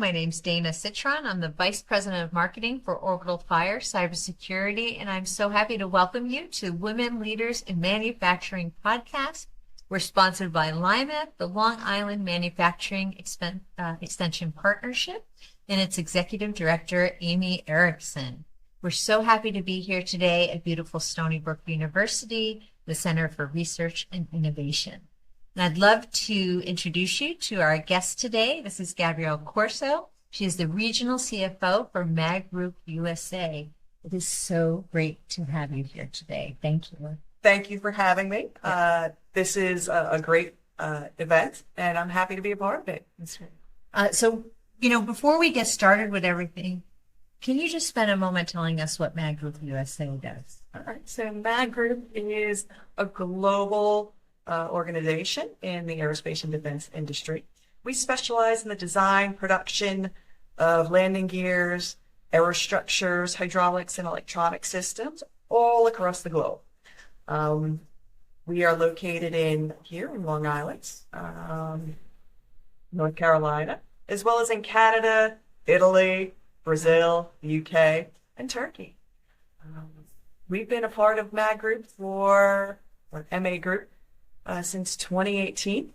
My name's Dana Citron. I'm the Vice President of Marketing for Orbital Fire Cybersecurity, and I'm so happy to welcome you to Women Leaders in Manufacturing podcast. We're sponsored by LIMA, the Long Island Manufacturing Extension Partnership, and its Executive Director, Amy Erickson. We're so happy to be here today at beautiful Stony Brook University, the Center for Research and Innovation. And I'd love to introduce you to our guest today. This is Gabrielle Corso. She is the Regional CFO for MAG Group USA. It is so great to have you here today. Thank you. Thank you for having me. This is a great event, and I'm happy to be a part of it. So, before we get started with everything, can you just spend a moment telling us what MAG Group USA does? All right. So MAG Group is a global organization in the aerospace and defense industry. We specialize in the design, production of landing gears, aerostructures, hydraulics, and electronic systems all across the globe. We are located here in Long Island, North Carolina, as well as in Canada, Italy, Brazil, the UK, and Turkey. We've been a part of MAG Group or MA Group since 2018,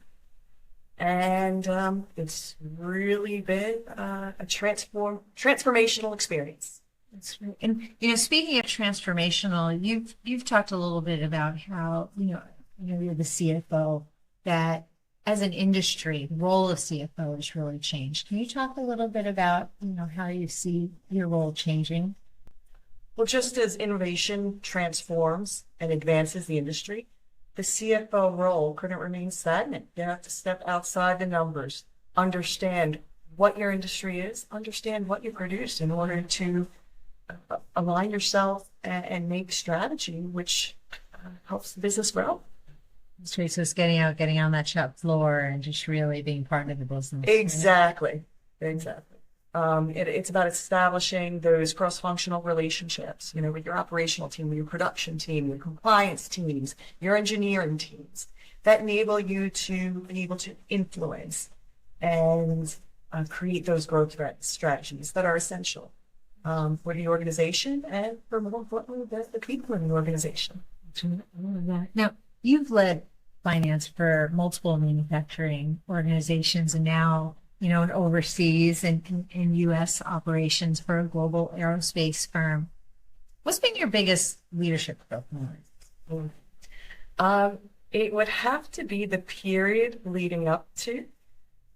and it's really been a transformational experience. That's right. And speaking of transformational, you've talked a little bit about how you're the CFO, that as an industry, the role of CFO has really changed. Can you talk a little bit about how you see your role changing? Well, just as innovation transforms and advances the industry, the CFO role couldn't remain stagnant. You have to step outside the numbers, understand what your industry is, understand what you produce in order to align yourself and make strategy, which helps the business grow. So it's getting out, getting on that shop floor and just really being part of the business. Exactly. It's about establishing those cross-functional relationships, with your operational team, with your production team, your compliance teams, your engineering teams, that enable you to be able to influence and create those growth strategies that are essential for the organization and, for more importantly, the people in the organization. Now, you've led finance for multiple manufacturing organizations, and now overseas and in U.S. operations for a global aerospace firm. What's been your biggest leadership growth moment? It would have to be the period leading up to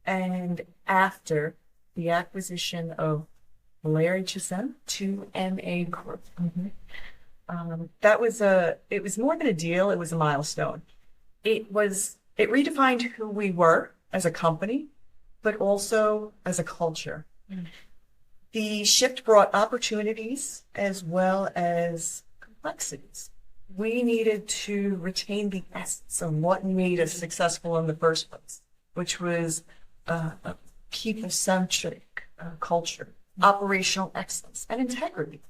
and after the acquisition of Larry Chisholm to MA Group. Mm-hmm. It was more than a deal, it was a milestone. It redefined who we were as a company, but also as a culture. Mm. The shift brought opportunities as well as complexities. We needed to retain the essence of what made us successful in the first place, which was a people-centric culture, operational excellence, and integrity,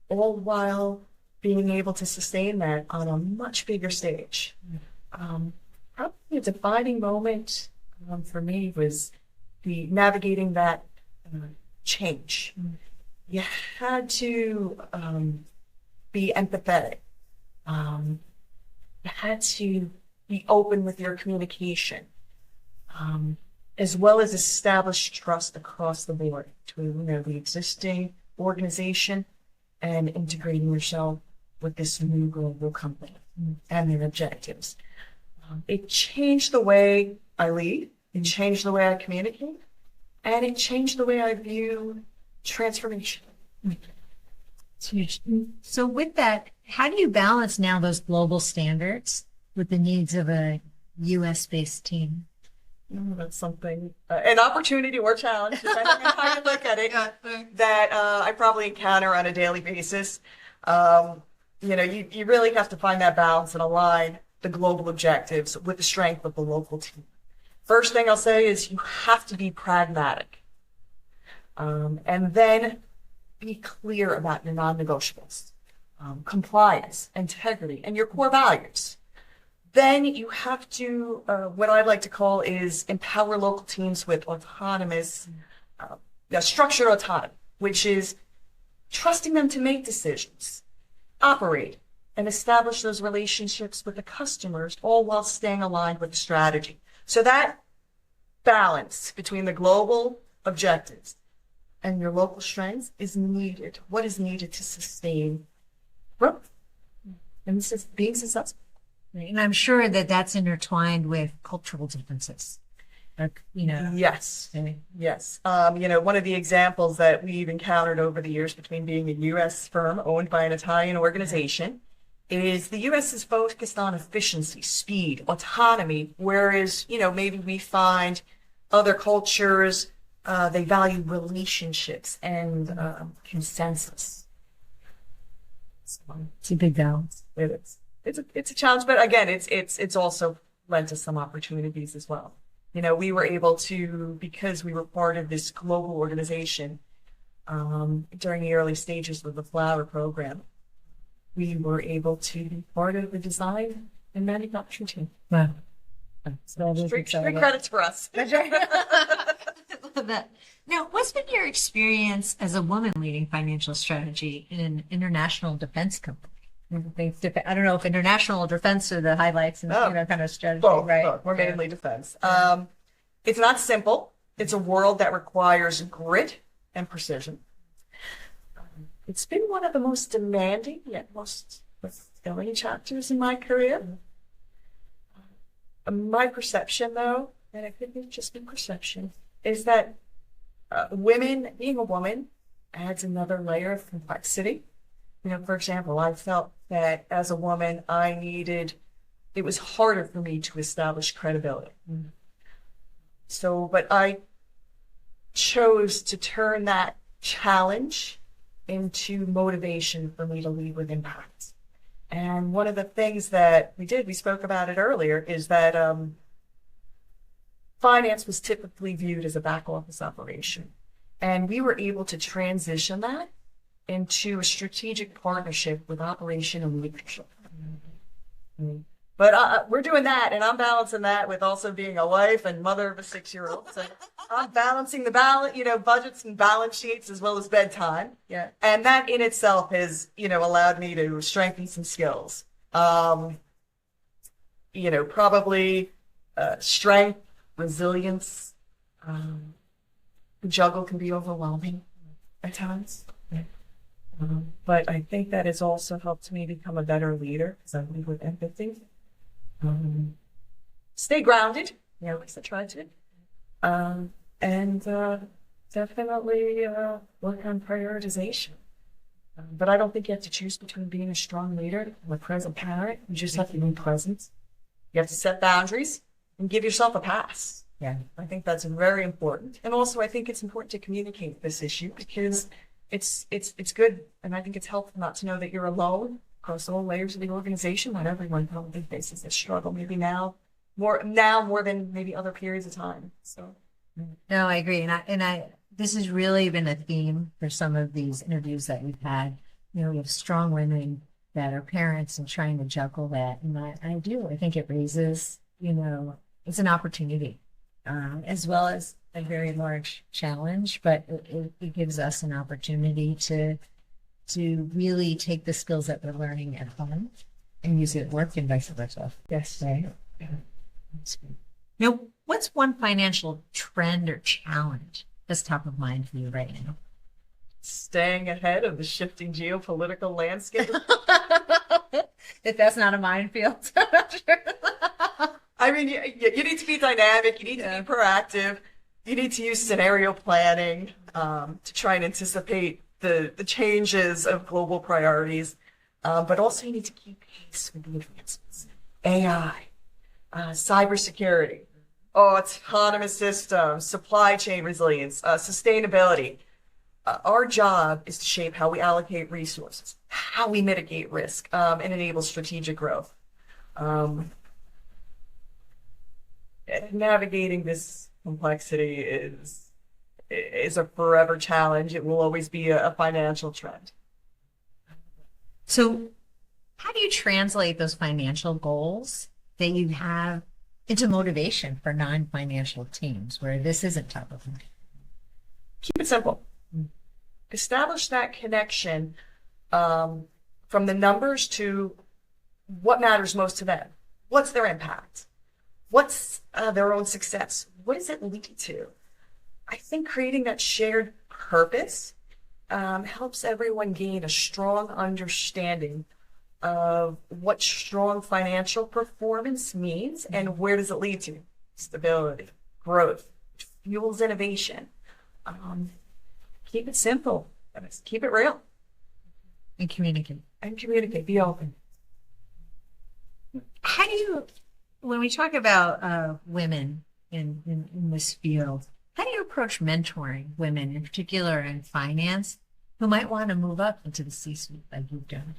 all while being able to sustain that on a much bigger stage. Probably a defining moment for me was navigating that change. You had to be empathetic. You had to be open with your communication, as well as establish trust across the board between the existing organization and integrating yourself with this new global company and their objectives. It changed the way I lead. It changed the way I communicate, and it changed the way I view transformation. It's huge. So with that, how do you balance now those global standards with the needs of a U.S.-based team? That's something, an opportunity or challenge, depending on how you look at it, that I probably encounter on a daily basis. You really have to find that balance and align the global objectives with the strength of the local team. First thing I'll say is you have to be pragmatic, and then be clear about your non-negotiables, compliance, integrity, and your core values. Then you have to, what I like to call is empower local teams with autonomous structured autonomy, which is trusting them to make decisions, operate, and establish those relationships with the customers, all while staying aligned with the strategy. So that balance between the global objectives and your local strengths is needed. What is needed to sustain growth and this is being successful. Right. And I'm sure that that's intertwined with cultural differences. Like, Yes. Yes. One of the examples that we've encountered over the years between being a U.S. firm owned by an Italian organization is the U.S. is focused on efficiency, speed, autonomy, whereas, maybe we find other cultures, they value relationships and consensus. It's a big balance. It is. It's a challenge, but again, it's also lent us some opportunities as well. We were able to, because we were part of this global organization during the early stages of the Flower program, we were able to be part of the design and manufacturing team. Wow. So straight credits for us. That's right. I love that. Now, what's been your experience as a woman leading financial strategy in an international defense company? I don't know if international defense are the highlights and kind of strategy, both, right? Both. We're mainly defense. It's not simple. It's a world that requires grit and precision. It's been one of the most demanding yet most fulfilling chapters in my career. My perception, though, and it could just be perception, is that being a woman adds another layer of complexity. For example, I felt that as a woman, it was harder for me to establish credibility. So, but I chose to turn that challenge into motivation for me to lead with impact. And one of the things that we spoke about it earlier, is that finance was typically viewed as a back office operation. And we were able to transition that into a strategic partnership with operation and leadership. But we're doing that, and I'm balancing that with also being a wife and mother of a 6-year-old. So I'm balancing the budgets and balance sheets as well as bedtime. Yeah. And that in itself has, allowed me to strengthen some skills. Probably strength, resilience. The juggle can be overwhelming at times. But I think that has also helped me become a better leader because I lead with empathy. Stay grounded, at least I try to. And definitely work on prioritization. But I don't think you have to choose between being a strong leader and a present parent. You just have to be present. You have to set boundaries and give yourself a pass. Yeah. I think that's very important. And also I think it's important to communicate this issue because it's good, and I think it's helpful not to know that you're alone across all layers of the organization when everyone probably faces this struggle, maybe more than maybe other periods of time. So no, I agree. And I this has really been a theme for some of these interviews that we've had. We have strong women that are parents and trying to juggle that. And I think it raises, it's an opportunity, as well as a very large challenge, but it gives us an opportunity to really take the skills that we're learning at home and use it at work and vice versa. yes. Right? Yeah. Now, what's one financial trend or challenge that's top of mind for you right now? Staying ahead of the shifting geopolitical landscape. If that's not a minefield, I'm not sure. I mean, you need to be dynamic. You need to be proactive. You need to use scenario planning to try and anticipate the changes of global priorities. But also you need to keep pace with the advancements. AI, cybersecurity, autonomous systems, supply chain resilience, sustainability. Our job is to shape how we allocate resources, how we mitigate risk, and enable strategic growth. Navigating this complexity is a forever challenge. It will always be a financial trend. So how do you translate those financial goals that you have into motivation for non-financial teams where this isn't top of mind? Keep it simple. Establish that connection from the numbers to what matters most to them. What's their impact? What's their own success? What does it lead to? I think creating that shared purpose helps everyone gain a strong understanding of what strong financial performance means and where does it lead to. Stability, growth, fuels innovation. Keep it simple. Keep it real. And communicate. And communicate. Be open. How do you, when we talk about women in this field, how do you approach mentoring women, in particular in finance, who might want to move up into the C-suite like you've done?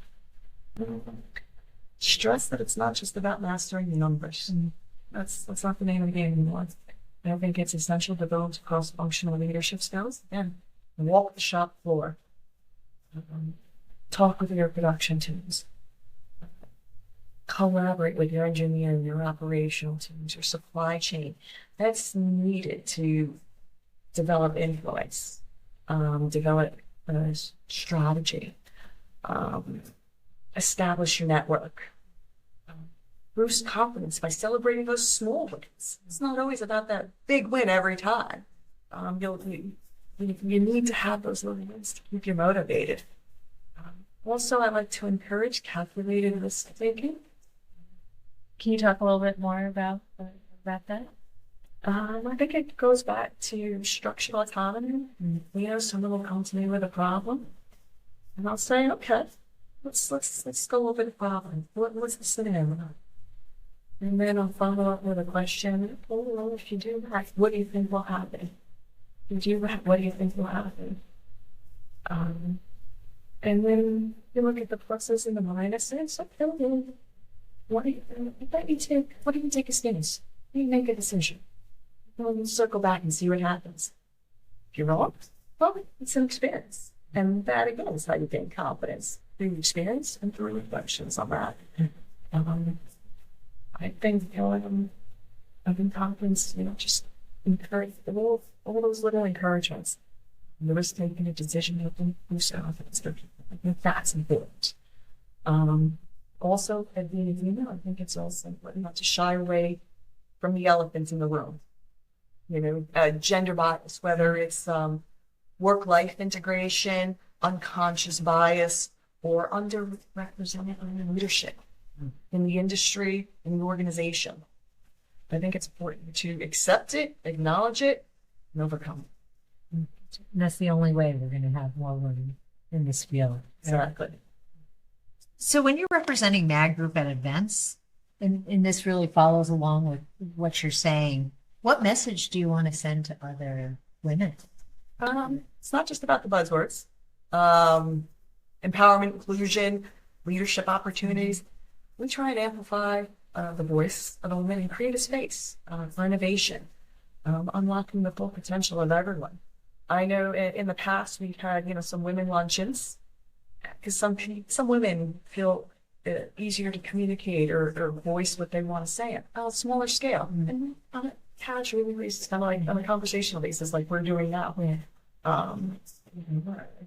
Stress that it's not just about mastering the numbers. That's not the name of the game anymore. I think it's essential to build cross-functional leadership skills. Again, walk the shop floor. Talk with your production teams. Collaborate with your engineering, your operational teams, your supply chain. That's needed to develop influence, develop strategy, establish your network, boost confidence by celebrating those small wins. It's not always about that big win every time. You need to have those little wins to keep you motivated. Also, I like to encourage calculated risk taking. Can you talk a little bit more about that? I think it goes back to structural autonomy. Someone will come to me with a problem, and I'll say, okay, let's go over the problem. What's the scenario? And then I'll follow up with a question. Well, if you do that, what do you think will happen? If you do that, what do you think will happen? And then you look at the pluses and the minuses. Okay, what do you take a stance? What do you make a decision? Well, you circle back and see what happens. If you're wrong, well, it's an experience. And that, again, is how you gain confidence. Through experience and through reflections on that. I think, I've been confidence, just encourage all those little encouragements. The risk taking a decision making yourself. I think that's important. Also, at being a female, I think it's also important not to shy away from the elephants in the room. Gender bias, whether it's work-life integration, unconscious bias, or underrepresented leadership in the industry, in the organization. I think it's important to accept it, acknowledge it, and overcome it. And that's the only way we're going to have more women in this field. Exactly. So when you're representing MAG Group at events, and this really follows along with what you're saying, what message do you want to send to other women? It's not just about the buzzwords. Empowerment, inclusion, leadership opportunities. We try and amplify the voice of the women and create a space for innovation, unlocking the full potential of everyone. I know in the past we've had, some women luncheons because some women feel easier to communicate or voice what they want to say at a smaller scale. And on a casual basis, kind of like on a conversational basis, like we're doing now. I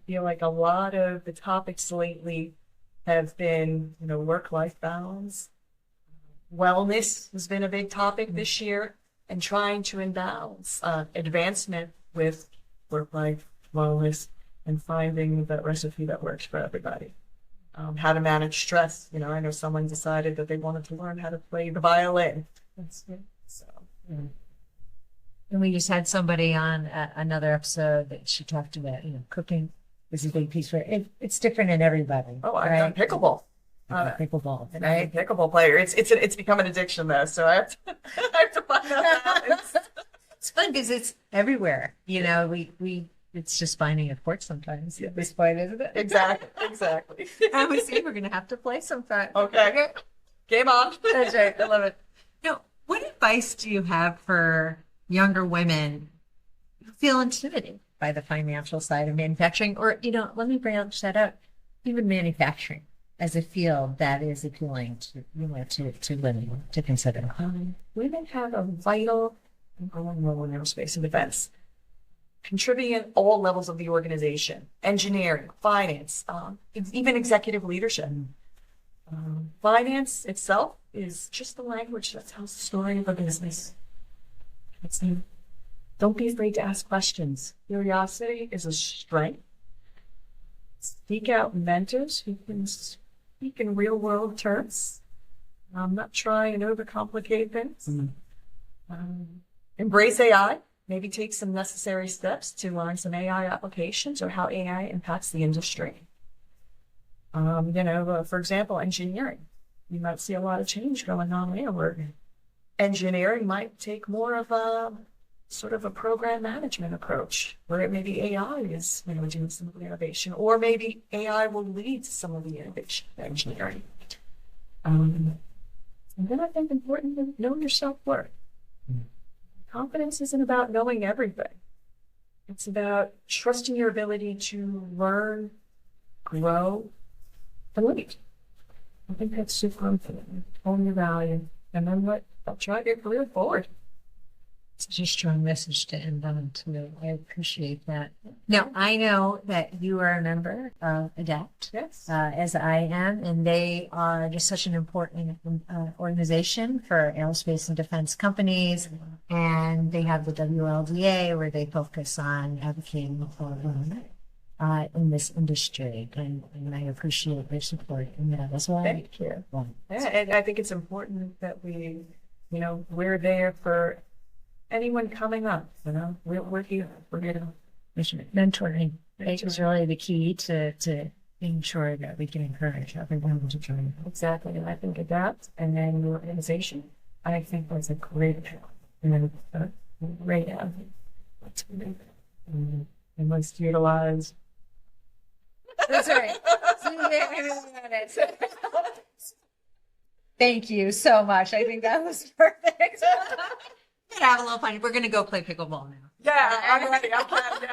feel like a lot of the topics lately have been, work-life balance. Wellness has been a big topic this year, and trying to imbalance advancement with work-life wellness and finding that recipe that works for everybody. How to manage stress. I know someone decided that they wanted to learn how to play the violin. That's good. So. And we just had somebody on another episode that she talked about, cooking is a big piece for it. It's different in everybody. Oh, I've done pickleball. Pickleball, and I'm a pickleball player. It's become an addiction though, so I have to find out how It's fun because it's everywhere. It's just finding a court sometimes. Yeah. This point, isn't it? Exactly. And we see we're going to have to play sometime. Okay. Game on. That's right. I love it. Now, what advice do you have for younger women who feel intimidated by the financial side of manufacturing? Or, let me branch that out. Even manufacturing as a field that is appealing to women to consider. Women have a vital and growing role in aerospace and defense. contributing at all levels of the organization, engineering, finance, even executive leadership. Finance itself is just the language that tells the story of a business. Don't be afraid to ask questions. Curiosity is a strength. Seek out mentors who can speak in real world terms. Not try and overcomplicate things. Embrace AI. Maybe take some necessary steps to learn some AI applications or how AI impacts the industry. For example, engineering. You might see a lot of change going on there where engineering might take more of a sort of a program management approach where maybe AI is doing some of the innovation, or maybe AI will lead to some of the innovation in engineering. And then I think important to know your self-worth. Confidence isn't about knowing everything. It's about trusting your ability to learn, grow, and lead. I think that's super important. Own your value. And then try to get really forward. Such a strong message to end on, too. I appreciate that. Now, I know that you are a member of ADAPT, Yes. as I am, and they are just such an important organization for aerospace and defense companies. And they have the WLDA, where they focus on advocating for women in this industry. And I appreciate their support in that as well. Thank you. Yeah, and I think it's important that we're there for anyone coming up. We're here. We're here to Mentoring is really the key to being sure that we can encourage everyone to join. Exactly. And I think ADAPT and then your organization, I think was a great great and most utilized. That's right. Thank you so much. I think that was perfect. Have a little fun. We're going to go play pickleball now. Yeah, I'm ready. I'm ready.